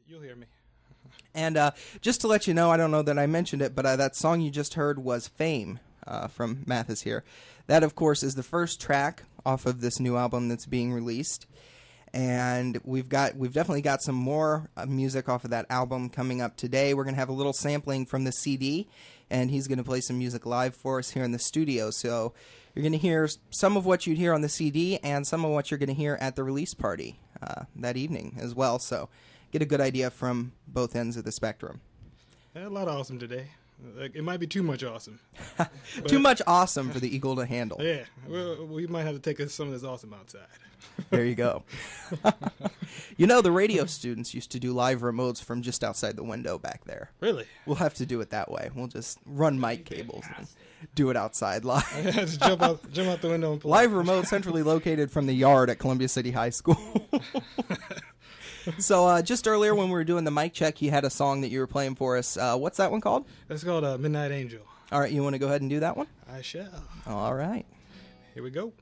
You'll hear me. And just to let you know, I don't know that I mentioned it, but that song you just heard was Fame from Mathis here. That, of course, is the first track off of this new album that's being released. And we've definitely got some more music off of that album coming up today. We're going to have a little sampling from the CD, and he's going to play some music live for us here in the studio. So you're going to hear some of what you'd hear on the CD and some of what you're going to hear at the release party that evening as well. So get a good idea from both ends of the spectrum. A lot of awesome today. It might be too much awesome. Too much awesome for the Eagle to handle. Yeah, we might have to take some of this awesome outside. There you go. You know, the radio students used to do live remotes from just outside the window back there. Really? We'll have to do it that way. We'll just run mic cables and do it outside live. Just jump out the window and play. Live remote centrally located from the yard at Columbia City High School. So just earlier when we were doing the mic check, you had a song that you were playing for us. What's that one called? That's called Midnight Angel. All right, you want to go ahead and do that one? I shall. All right. Here we go.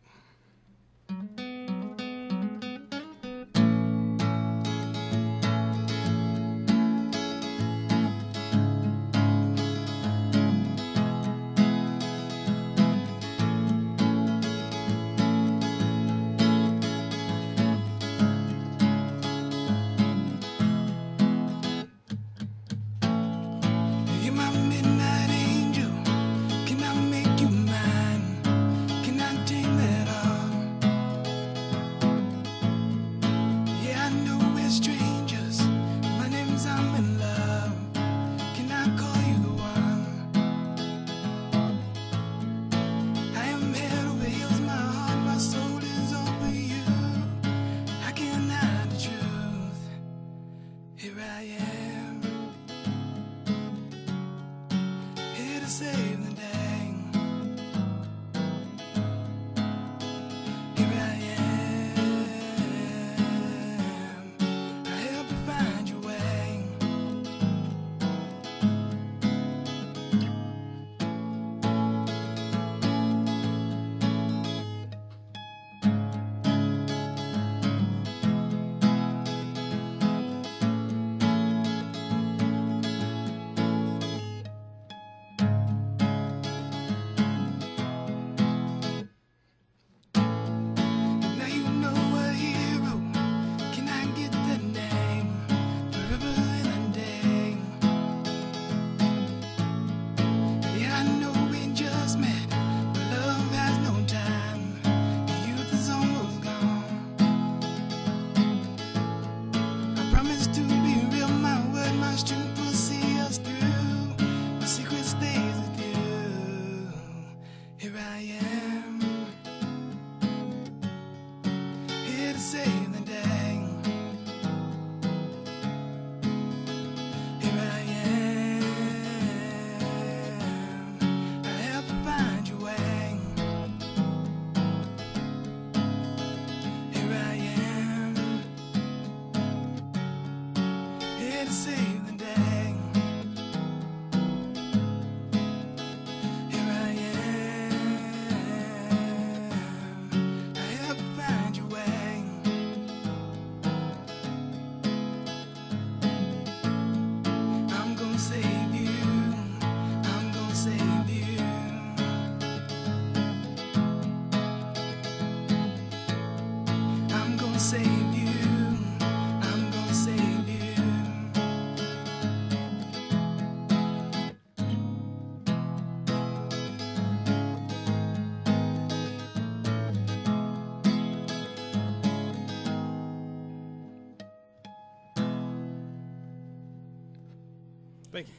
Thank you.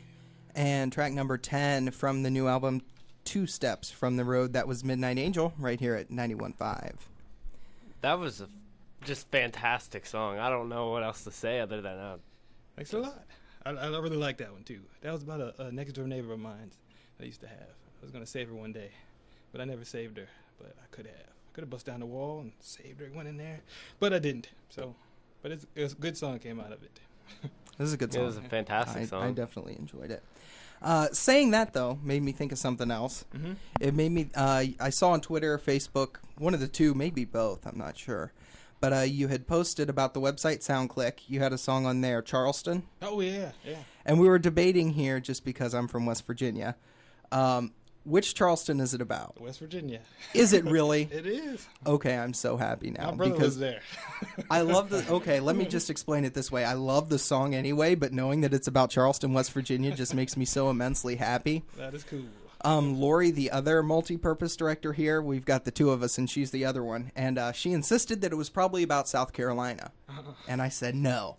And track number 10 from the new album, Two Steps from the Road. That was Midnight Angel right here at 91.5. That was a just fantastic song. I don't know what else to say other than that. Thanks a lot. I really like that one, too. That was about a next-door neighbor of mine I used to have. I was going to save her one day, but I never saved her, but I could have. I could have bust down the wall and saved her, went in there, but I didn't. So, but it was a good song came out of it. This is a good song. It was a fantastic song. I definitely enjoyed it. Saying that, though, made me think of something else. Mm-hmm. It made me, I saw on Twitter, Facebook, one of the two, maybe both, I'm not sure. but you had posted about the website SoundClick. You had a song on there, Charleston. Oh, yeah, yeah. And we were debating here, just because I'm from West Virginia, which Charleston is it about? West Virginia. Is it really? It is. Okay, I'm so happy now. My brother was there. I love the... Okay, let me just explain it this way. I love the song anyway, but knowing that it's about Charleston, West Virginia just makes me so immensely happy. That is cool. Lori, the other multi-purpose director here, we've got the two of us, and she's the other one. And she insisted that it was probably about South Carolina. And I said, no.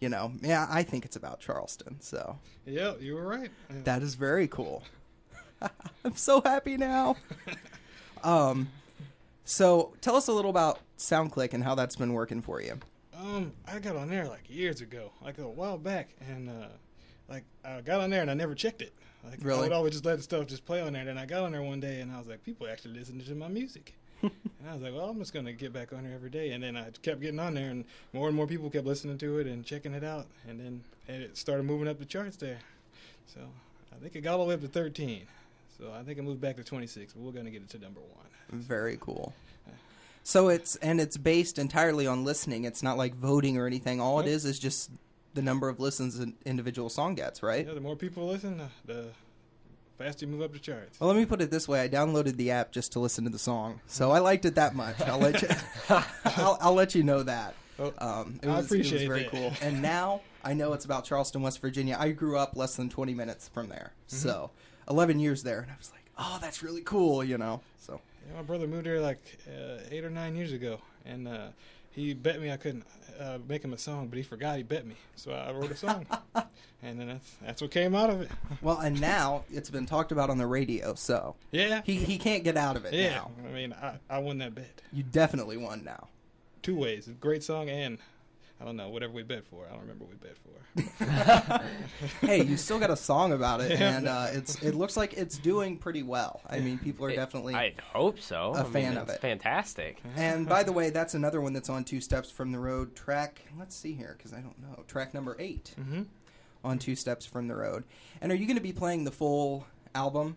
You know, yeah, I think it's about Charleston, so... Yeah, you were right. That is very cool. I'm so happy now. So tell us a little about SoundClick and how that's been working for you. I got on there like years ago, like a while back, and like I got on there and I never checked it. Like, really? I would always just let the stuff just play on there. And then I got on there one day and I was like, people actually listen to my music. And I was like, well, I'm just gonna get back on there every day. And then I kept getting on there, and more people kept listening to it and checking it out. And then it started moving up the charts there. So I think it got all the way up to 13. So I think it moved back to 26, but we're going to get it to number 1. Very cool. So it's based entirely on listening. It's not like voting or anything. All it is just the number of listens an individual song gets, right? Yeah, the more people listen, the faster you move up the charts. Well, let me put it this way. I downloaded the app just to listen to the song. So I liked it that much. I'll let you I'll let you know that. I appreciate it was very that. cool. And now I know it's about Charleston, West Virginia. I grew up less than 20 minutes from there. So 11 years there, and I was like, oh, that's really cool, you know. So yeah, my brother moved there like 8 or 9 years ago, and he bet me I couldn't make him a song, but he forgot he bet me, so I wrote a song, and then that's what came out of it. Well, and now it's been talked about on the radio, so yeah, he can't get out of it now. I mean, I won that bet. You definitely won now. 2 ways: a great song and I don't know, whatever we bet for. I don't remember what we bet for. Hey, you still got a song about it, and it looks like it's doing pretty well. I mean, people are definitely I hope so. a fan of it's it. Fantastic. And by the way, that's another one that's on Two Steps from the Road. Track, let's see here, because I don't know. Track number 8 on Two Steps from the Road. And are you going to be playing the full album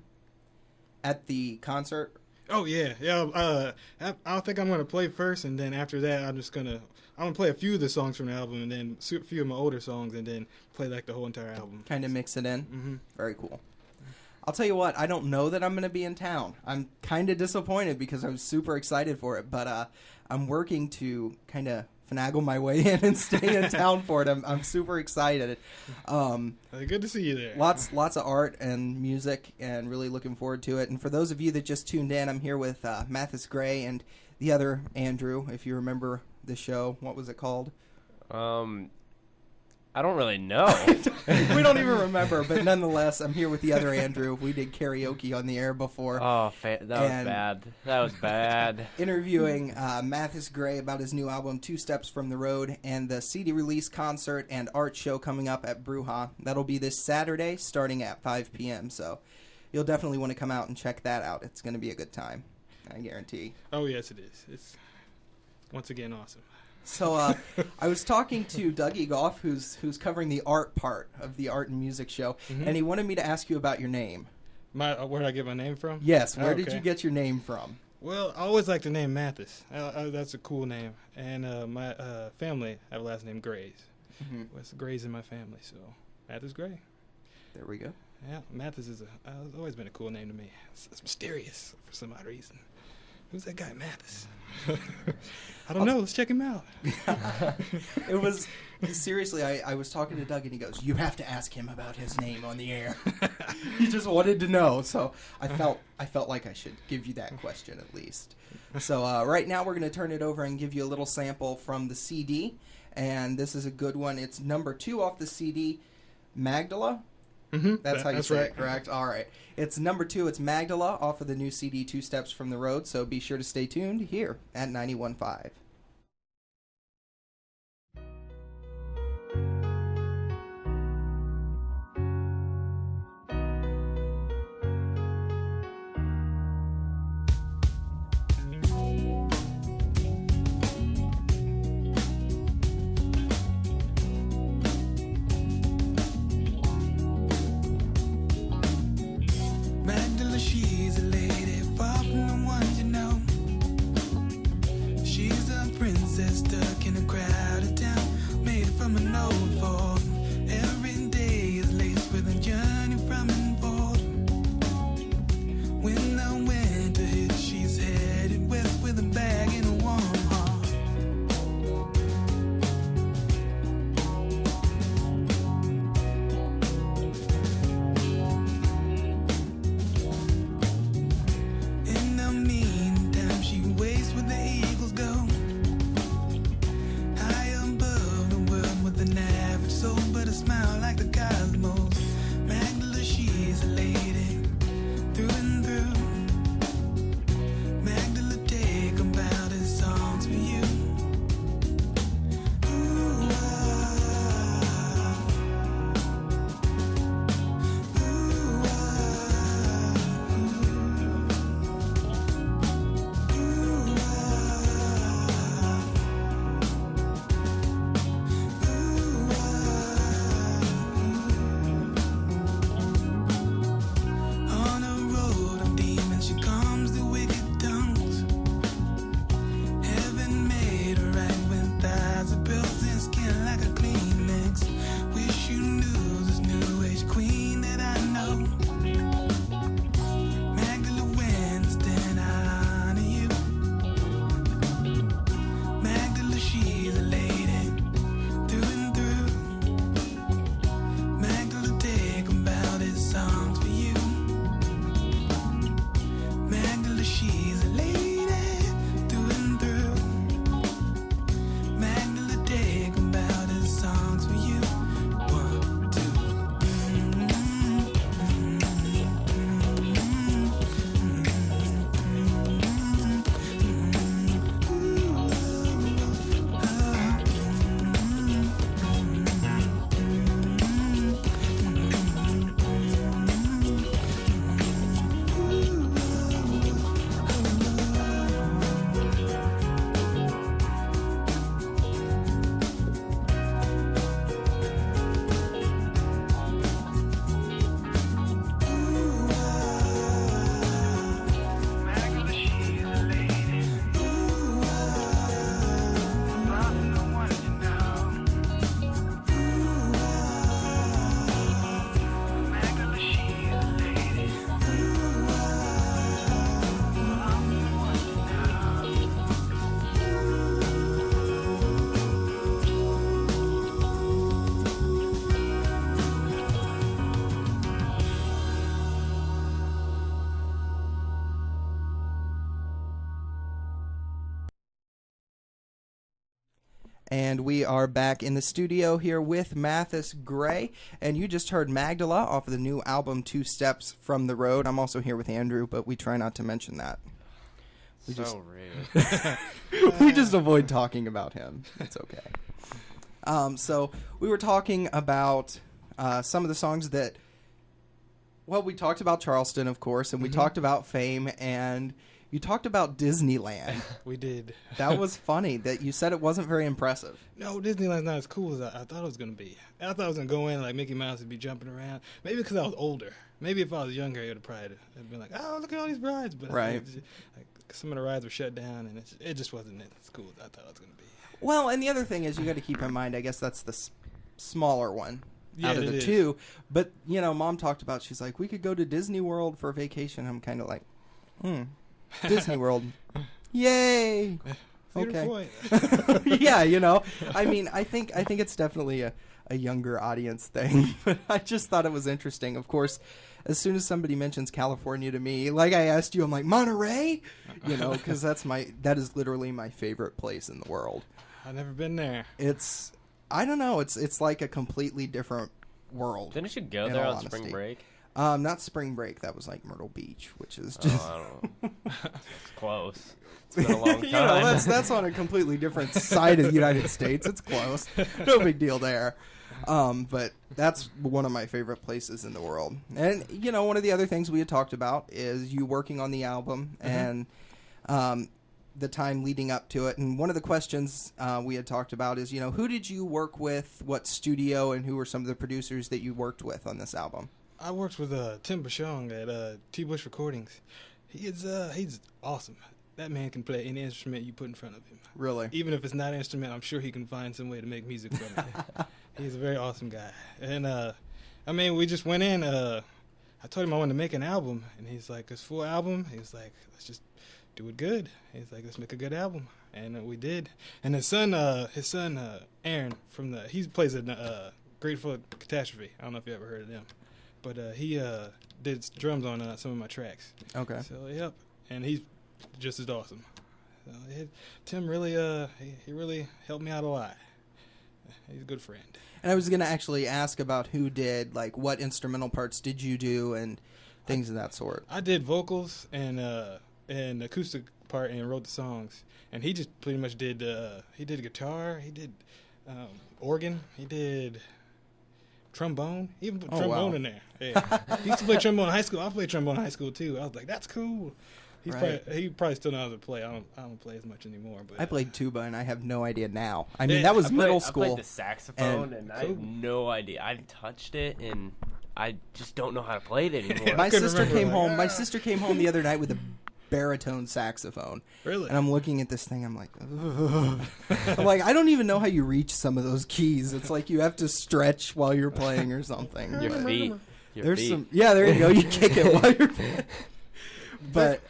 at the concert? Oh, yeah. I think I'm going to play first, and then after that, I'm going to play a few of the songs from the album, and then a few of my older songs, and then play like the whole entire album. Kind of mix it in? Very cool. I'll tell you what, I don't know that I'm going to be in town. I'm kind of disappointed because I was super excited for it, but I'm working to kind of finagle my way in and stay in town for it. I'm super excited. Good to see you there. Lots of art and music, and really looking forward to it. And for those of you that just tuned in, I'm here with Mathis Grey and the other Andrew, if you remember the show. What was it called? I don't really know. We don't even remember, but nonetheless, I'm here with the other Andrew. We did karaoke on the air before. Oh, that was bad. That was bad. Interviewing Mathis Grey about his new album, Two Steps from the Road, and the CD release concert and art show coming up at Bruja. That'll be this Saturday, starting at 5 p.m., so you'll definitely want to come out and check that out. It's going to be a good time, I guarantee. Oh, yes, it is. It's, once again, awesome. So I was talking to Dougie Goff, who's covering the art part of the art and music show, and he wanted me to ask you about your name. Where did I get my name from? Yes, where did you get your name from? Well, I always like the name Mathis. That's a cool name. And my family have a last name Grays. It's Grays in my family, so Mathis Grey. There we go. Yeah, Mathis has always been a cool name to me. It's mysterious for some odd reason. Who's that guy, Mathis? I don't know. Let's check him out. It was seriously. I was talking to Doug, and he goes, "You have to ask him about his name on the air." He just wanted to know, so I felt like I should give you that question at least. So right now we're going to turn it over and give you a little sample from the CD, and this is a good one. It's number 2 off the CD, Magdala. That's how you say it, correct? All right. It's number 2. It's Magdala off of the new CD, Two Steps from the Road. So be sure to stay tuned here at 91.5. She's a lady far from the ones you know. She's the And we are back in the studio here with Mathis Grey. And you just heard Magdala off of the new album, Two Steps from the Road. I'm also here with Andrew, but we try not to mention that. Rude. We just avoid talking about him. It's okay. So we were talking about some of the songs that... Well, we talked about Charleston, of course, and we talked about Fame, and you talked about Disneyland. We did. That was funny that you said it wasn't very impressive. No, Disneyland's not as cool as I thought it was going to be. I thought I was going to go in like Mickey Mouse would be jumping around. Maybe because I was older. Maybe if I was younger, it would have probably been like, oh, look at all these rides. But right. Like, some of the rides were shut down, and it just wasn't as cool as I thought it was going to be. Well, and the other thing is you got to keep in mind, I guess that's the smaller one. Out of the is. two. But, Mom talked about, she's like, we could go to Disney World for a vacation. I'm kind of like, Disney World. Yay! Okay. Yeah, I mean, I think it's definitely a younger audience thing. But I just thought it was interesting. Of course, as soon as somebody mentions California to me, like I asked you, I'm like, Monterey? Because that is literally my favorite place in the world. I've never been there. I don't know. It's like a completely different world. Didn't you go there on spring break? Not spring break. That was like Myrtle Beach, which is just... I don't know. It's close. It's been a long time. That's on a completely different side of the United States. It's close. No big deal there. But that's one of my favorite places in the world. And, one of the other things we had talked about is you working on the album and the time leading up to it. And one of the questions we had talked about is, who did you work with, what studio, and who were some of the producers that you worked with on this album? I worked with Tim Bashong at T. Bush Recordings. He's awesome. That man can play any instrument you put in front of him. Really? Even if it's not an instrument, I'm sure he can find some way to make music from it. He's a very awesome guy. And, we just went in. I told him I wanted to make an album, and he's like, "It's full album." He was like, "Let's just do it good." He's like, "Let's make a good album," and we did. And his son, Aaron, he plays in Grateful Catastrophe. I don't know if you ever heard of them, but he did drums on some of my tracks. Okay. So yep, and he's just as awesome. So, Tim really, he really helped me out a lot. He's a good friend. And I was going to actually ask about who did, like, what instrumental parts did you do and things of that sort. I did vocals and acoustic part and wrote the songs. And he just pretty much did, he did guitar, he did organ, he did trombone. He even put trombone in there. Yeah. He used to play trombone in high school. I played trombone in high school, too. I was like, that's cool. He probably still knows how to play. I don't play as much anymore. But I played tuba, and I have no idea now. I mean, that was middle school. I played the saxophone, and I have no idea. I've touched it, and I just don't know how to play it anymore. My sister came home. My sister came home the other night with a baritone saxophone. Really? And I'm looking at this thing. I'm like, ugh. I'm like, I don't even know how you reach some of those keys. It's like you have to stretch while you're playing or something. Your feet. There's some. Yeah, there you go. You kick it while you're playing. But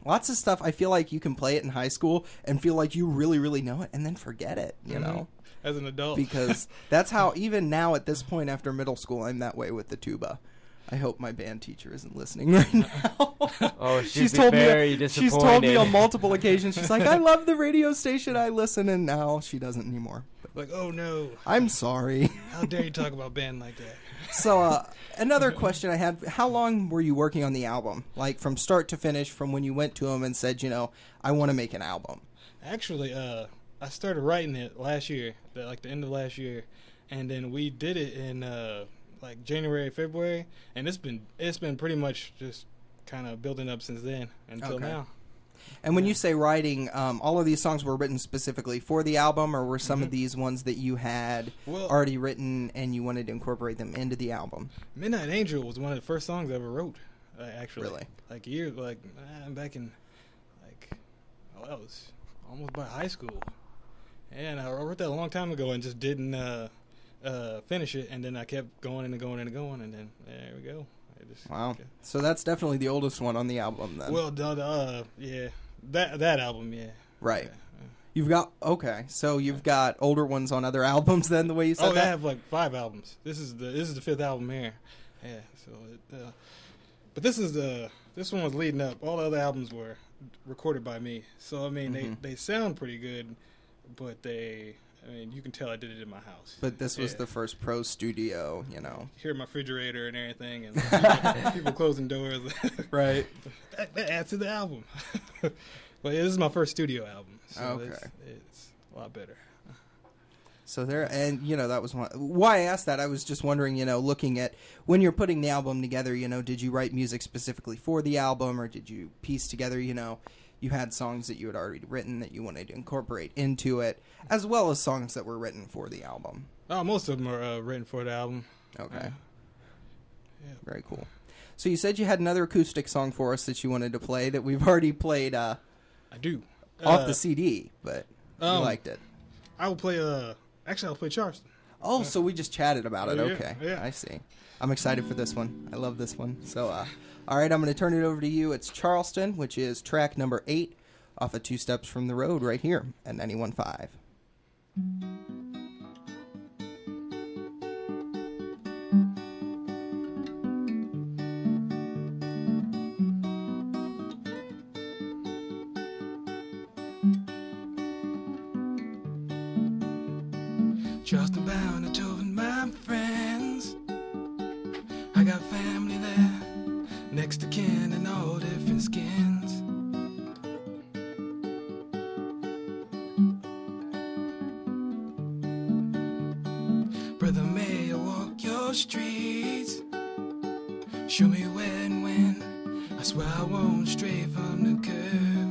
lots of stuff, I feel like you can play it in high school and feel like you really, really know it and then forget it, you know? As an adult. Because that's how, even now at this point after middle school, I'm that way with the tuba. I hope my band teacher isn't listening right now. Oh, she's very disappointed. She's told me on multiple occasions, she's like, I love the radio station I listen, and now she doesn't anymore. Like, oh no. I'm sorry. How dare you talk about band like that? So, another question I had, how long were you working on the album? Like, from start to finish, from when you went to him and said, I want to make an album? Actually, I started writing it last year, like the end of last year, and then we did it in, like, January, February, and it's been pretty much just kind of building up since then until now. And when you say writing, all of these songs were written specifically for the album, or were some of these ones that you had already written and you wanted to incorporate them into the album? Midnight Angel was one of the first songs I ever wrote, actually. Really? Like years, back in, that was almost by high school. And I wrote that a long time ago and just didn't finish it, and then I kept going and going and going, and then there we go. Wow. So that's definitely the oldest one on the album, then. Well, yeah. That album, yeah. Right. Yeah. You've got, so you've got older ones on other albums, then, the way you said that? I have, like, 5 albums. This is the 5th album here. Yeah, so, but this one was leading up. All the other albums were recorded by me. So, I mean, they sound pretty good, but I mean, you can tell I did it in my house. But this was the first pro studio, you know. Hear my refrigerator and everything, and people closing doors. Right. That adds to the album. But yeah, this is my first studio album, so Okay. it's a lot better. So there, and you know, that was why I asked that. I was just wondering, you know, looking at when you're putting the album together, you know, did you write music specifically for the album, or did you piece together, you know, you had songs that you had already written that you wanted to incorporate into it, as well as songs that were written for the album? Oh, most of them are written for the album. Okay. Yeah. Very cool. So you said you had another acoustic song for us that you wanted to play that we've already played I do. off the CD, but you liked it. I will play, actually I'll play Charleston. Oh, so we just chatted about it. Yeah, Okay. yeah. I see. I'm excited for this one. I love this one. So, all right, I'm going to turn it over to you. It's Charleston, which is track number 8 off of Two Steps from the Road right here at 91.5. Charleston bound, I told my friends I got family there, next to kin and all different skins. Brother, may I walk your streets? Show me where and when. I swear I won't stray from the curb.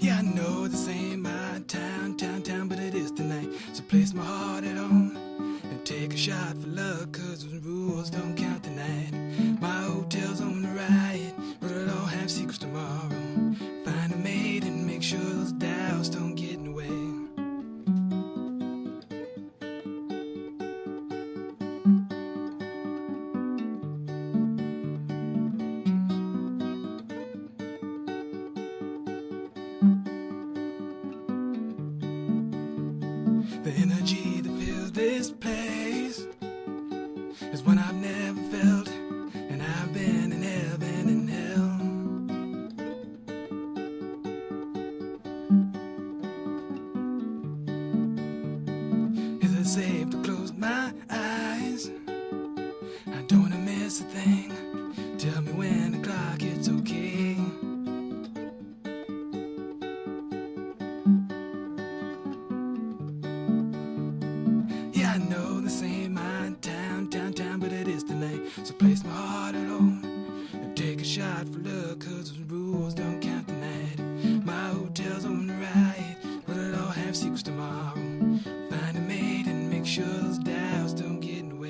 Yeah, I know this ain't my town, but it is tonight. So place my heart at home and take a shot for luck, 'cause the rules don't count tonight. My hotel's on the right, but it'll all have secrets tomorrow. Find a maid and make sure those doubts don't get in the way. The energy that fills this place is one I've never felt, and I've been in heaven and hell. Is it safe to close my eyes? I don't wanna miss a thing. Tell me when the clock hits okay. Yeah, I know this ain't my town, but it is tonight. So place my heart at home and take a shot for luck, 'cause the rules don't count tonight. My hotel's on the right, but it'll all have secrets tomorrow. Find a maid and make sure those doubts don't get in the way.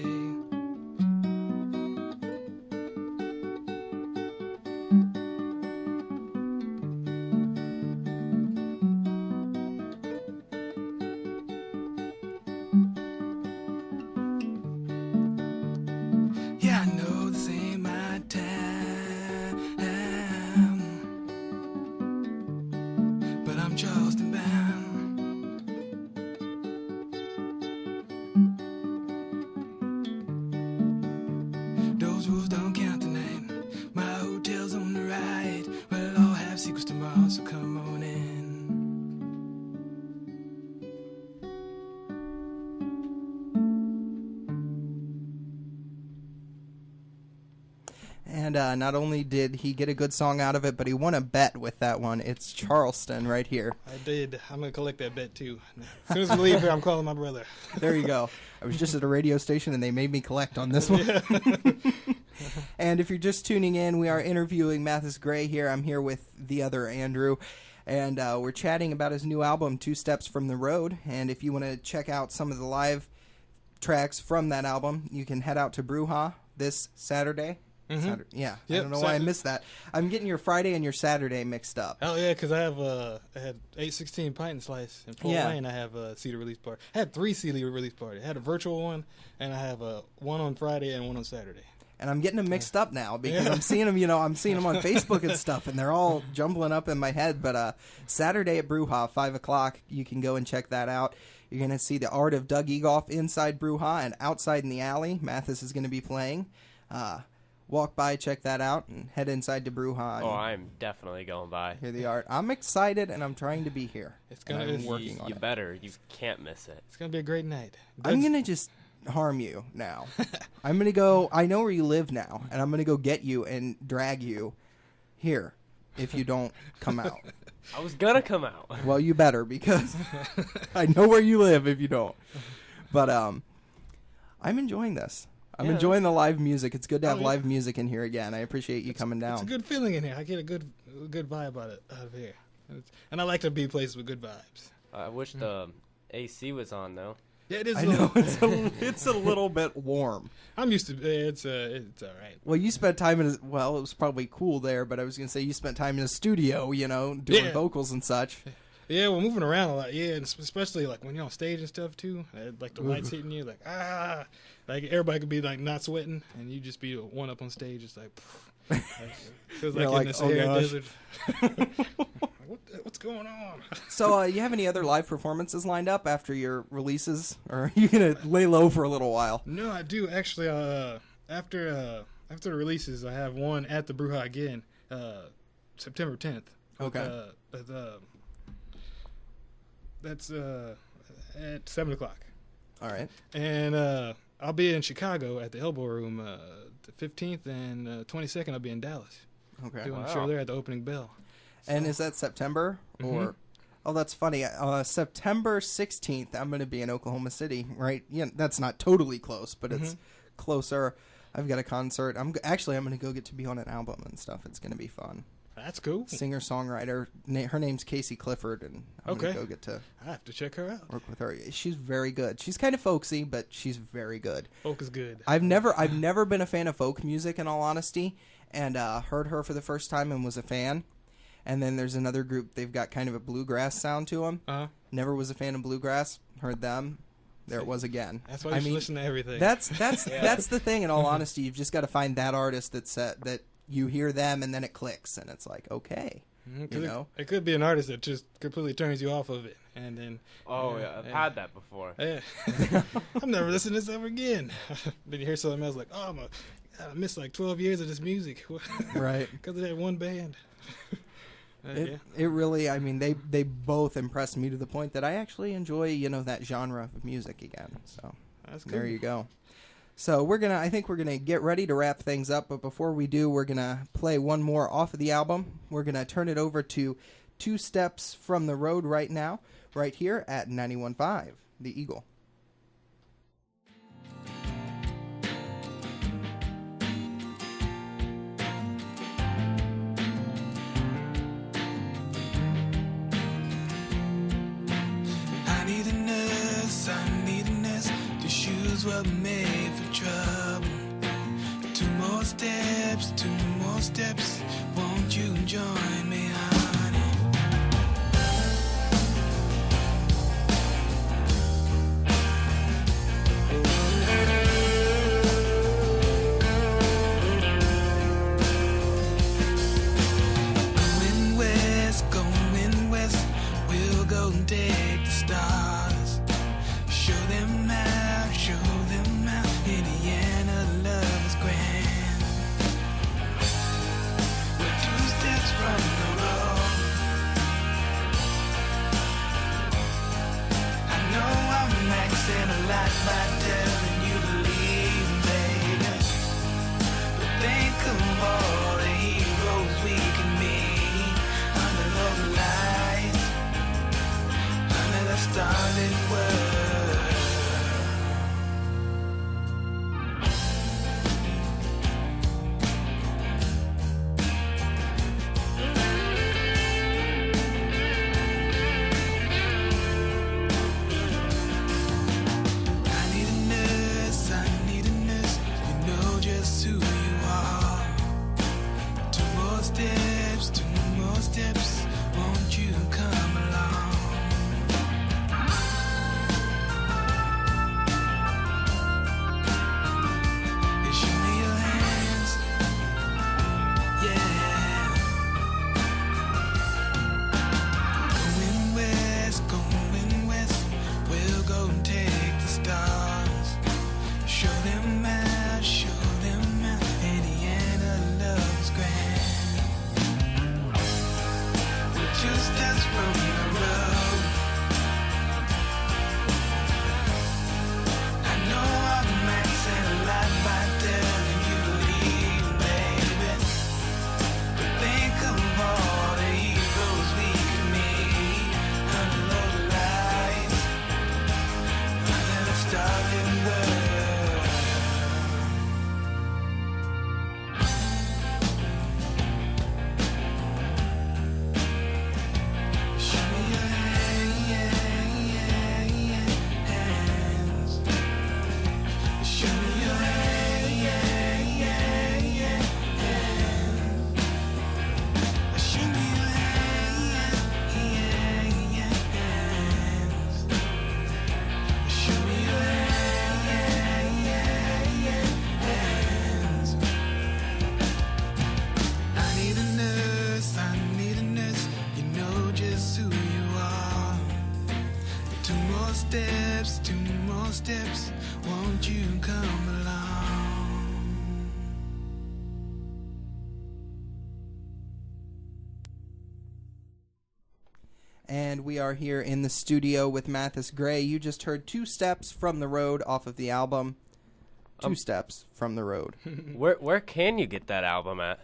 Yeah, I know this ain't my town, but I'm Charleston bound. Those rules don't count tonight. My hotel's on the right, but it'll all have secrets tomorrow, so come on in. And not only did he get a good song out of it, but he won a bet with that one. It's Charleston right here. I did. I'm going to collect that bet, too. As soon as we leave here, I'm calling my brother. There you go. I was just at a radio station, and they made me collect on this one. And if you're just tuning in, we are interviewing Mathis Grey here. I'm here with the other Andrew, and we're chatting about his new album, Two Steps from the Road. And if you want to check out some of the live tracks from that album, you can head out to Bruja this Saturday. Mm-hmm. Yeah, Yep, I don't know why I missed that. I'm getting your Friday and your Saturday mixed up. Oh, yeah, because I had 816 Pint and Slice in Fort Wayne. I have a CD release party. I had 3 CD release parties. I had a virtual one, and I have one on Friday and one on Saturday. And I'm getting them mixed up now because I'm seeing them, I'm seeing them on Facebook and stuff, and they're all jumbling up in my head. But Saturday at Bruja, 5 o'clock, you can go and check that out. You're going to see the art of Doug Egoff inside Bruja, and outside in the alley, Mathis is going to be playing. walk by, check that out, and head inside to Bruja. Oh, I'm definitely going by. Hear the art. I'm excited, and I'm trying to be here. I'm working on You it. better. You can't miss it. It's gonna be a great night. I'm gonna just harm you now. I'm gonna go. I know where you live now, and I'm gonna go get you and drag you here if you don't come out. I was gonna come out. Well, you better, because I know where you live if you don't. But I'm enjoying this. I'm enjoying the live music. It's good to have live music in here again. I appreciate you coming down. It's a good feeling in here. I get a good vibe out of here, and I like to be places with good vibes. I wish the AC was on though. Yeah, it is. I know it's a little bit warm. I'm used to it. It's all right. Well, you spent time in it was probably cool there, but I was gonna say you spent time in a studio, doing vocals and such. Yeah, we're moving around a lot. Yeah, and especially like when you're on stage and stuff too. Like the lights hitting you, like like everybody could be like not sweating, and you just be one up on stage. It's like, feels like in the Sahara Desert. What's going on? So, you have any other live performances lined up after your releases, or are you gonna lay low for a little while? No, I do actually. After the releases, I have one at the Bruja again, September 10th. Okay. That's at 7:00. All right. And I'll be in Chicago at the Elbow Room the 15th, and 22nd I'll be in Dallas. Okay. Doing a show there at the opening bell. And is that September or? Oh, that's funny. September 16th, I'm going to be in Oklahoma City. Right? Yeah, that's not totally close, but it's closer. I've got a concert. I'm going to go get to be on an album and stuff. It's going to be fun. That's cool. Singer-songwriter. Her name's Casey Clifford, and I'm going to go get to I have to check her out. work with her. She's very good. She's kind of folksy, but she's very good. Folk is good. I've never been a fan of folk music, in all honesty, and heard her for the first time and was a fan. And then there's another group. They've got kind of a bluegrass sound to them. Never was a fan of bluegrass. Heard them. There it was again. That's why you should listen to everything. That's the thing. In all honesty, you've just got to find that artist that you hear them and then it clicks and it's like, okay, it could be an artist that just completely turns you off of it, and then I've had that before. Yeah. I'm never listening to this ever again. Then you hear something else like, I missed like 12 years of this music, right? Because of that one band. It really, I mean, they both impressed me to the point that I actually enjoy, that genre of music again. So that's cool. There you go. So I think we're gonna get ready to wrap things up. But before we do, we're gonna play one more off of the album. We're gonna turn it over to 2 Steps from the Road right now, right here at 91.5, The Eagle. I need a nurse. The shoes were made for trouble. 2 more steps. Won't you join me, honey? Going west. We'll go and take the stars. Show them out. Indiana love is grand. We're 2 steps from the road. I know I'm maxing a lot by telling you to leave, baby. But think of all the heroes we can meet under those lights, under the starlit world. Show them out, Indiana. you come along. And we are here in the studio with Mathis Grey. You just heard Two Steps from the Road off of the album Two Steps from the Road. Where can you get that album at?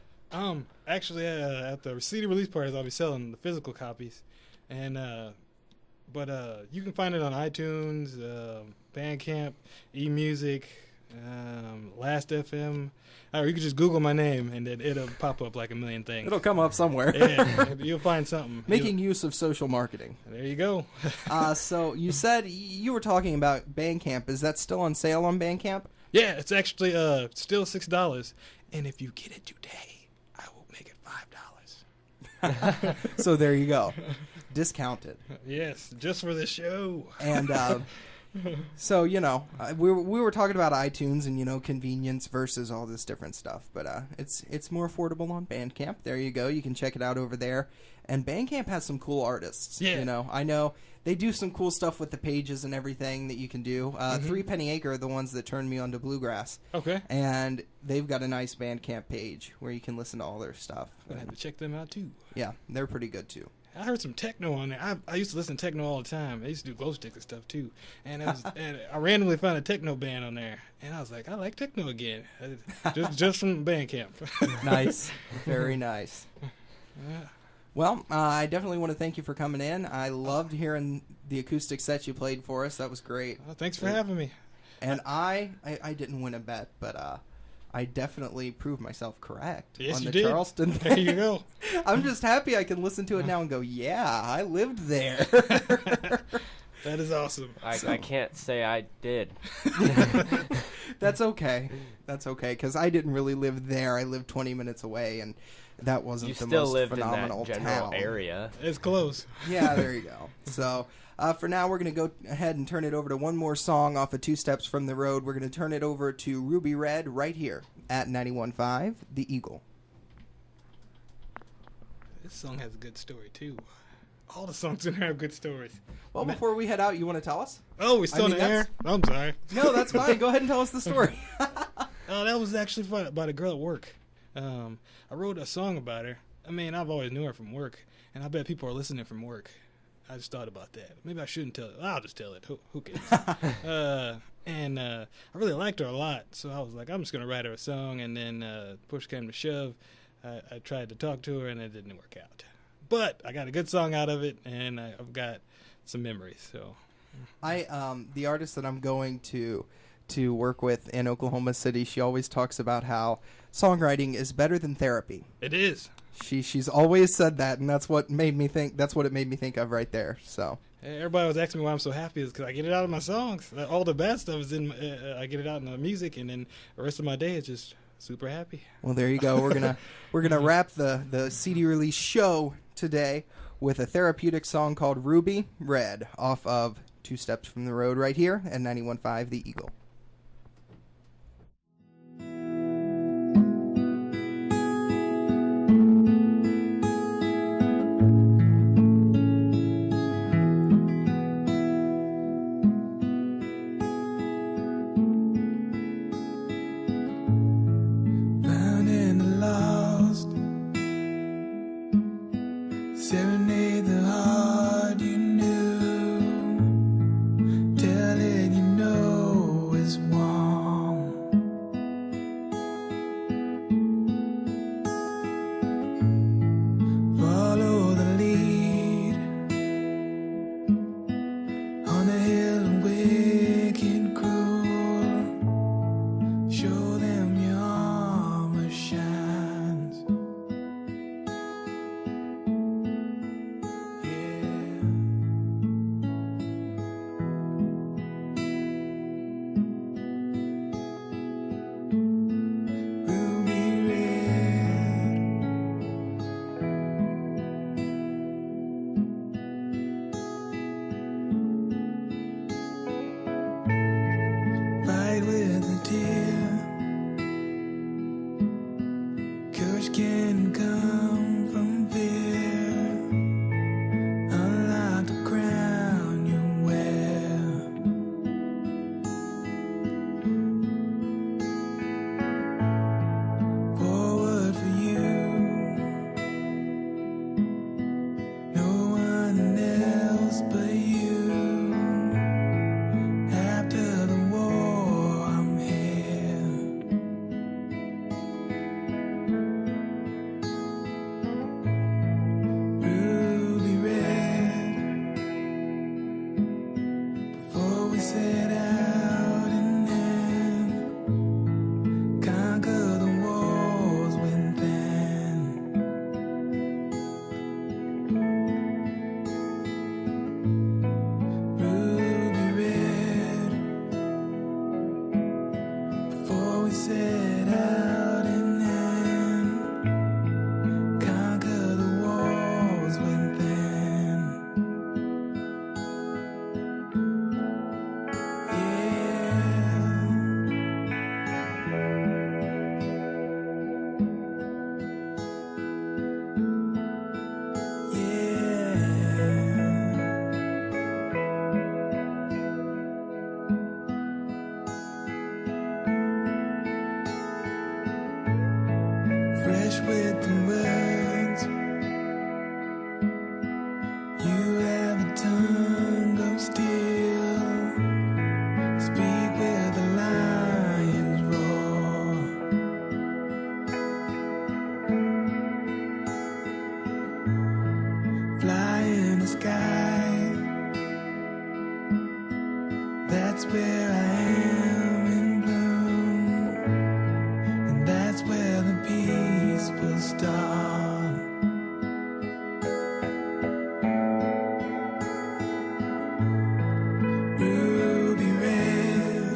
Actually, at the CD release parties, I'll be selling the physical copies, and but you can find it on iTunes, Bandcamp, eMusic, Last FM. Or you can just Google my name, and it'll pop up like a million things. It'll come up somewhere. Yeah, you'll find something. Making use of social marketing. There you go. So you said you were talking about Bandcamp. Is that still on sale on Bandcamp? Yeah, it's actually still $6, and if you get it today, I will make it $5. So there you go. Discounted. Yes, just for the show. And so, we were talking about iTunes and, convenience versus all this different stuff. But it's more affordable on Bandcamp. There you go. You can check it out over there. And Bandcamp has some cool artists. Yeah. I know they do some cool stuff with the pages and everything that you can do. Three Penny Acre are the ones that turned me onto bluegrass. Okay. And they've got a nice Bandcamp page where you can listen to all their stuff. I'm going to have to check them out, too. Yeah, they're pretty good, too. I heard some techno on there. I used to listen to techno all the time. I used to do glow sticks and stuff too. And and I randomly found a techno band on there, and I was like, I like techno again, just from Bandcamp. Nice, very nice. Yeah. Well, I definitely want to thank you for coming in. I loved hearing the acoustic set you played for us. That was great. Well, thanks for having me. And I didn't win a bet, but I definitely proved myself correct Yes, on you the did. Charleston There thing. you go. I'm just happy I can listen to it now and go, yeah, I lived there. That is awesome. I can't say I did. That's okay. That's okay, because I didn't really live there. I lived 20 minutes away, and that wasn't You the still most lived in phenomenal that general town. area. It's close. Yeah, there you go. So for now, we're going to go ahead and turn it over to one more song off of Two Steps from the Road. We're going to turn it over to Ruby Red right here at 91.5 The Eagle. This song has a good story too. All the songs in there have good stories. Well, before we head out, you want to tell us? Oh, we still I in mean, the air? I'm sorry. No, that's fine. Go ahead and tell us the story. Oh, that was actually fun, about a girl at work. I wrote a song about her. I mean, I've always knew her from work, and I bet people are listening from work. I just thought about that. Maybe I shouldn't tell it. I'll just tell it. Who cares? I really liked her a lot, so I was like, I'm just going to write her a song, and then push came to shove. I tried to talk to her, and it didn't work out. But I got a good song out of it, and I've got some memories. So, the artist that I'm going to work with in Oklahoma City, she always talks about how songwriting is better than therapy. it is. She's always said that, and that's what made me think. That's what it made me think of right there. So Everybody was asking me why I'm so happy is because I get it out of my songs. All the bad stuff is in. I get it out in the music, and then the rest of my day is just super happy. well, there you go. We're gonna wrap the CD release show today with a therapeutic song called Ruby Red off of Two Steps from the Road right here at 91.5 The Eagle. Found in the lost, serenade the heart you knew, tell it you know it's warm. Follow the lead on the hill of wicked cruel. Show them your armor shines. sky. That's where I am in bloom, and that's where the peace will start. Ruby red,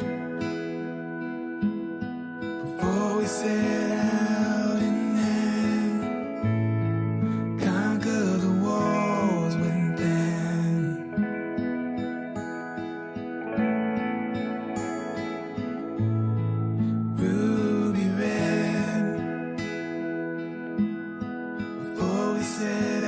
before we set out and then conquer the walls within. Ruby red, before we set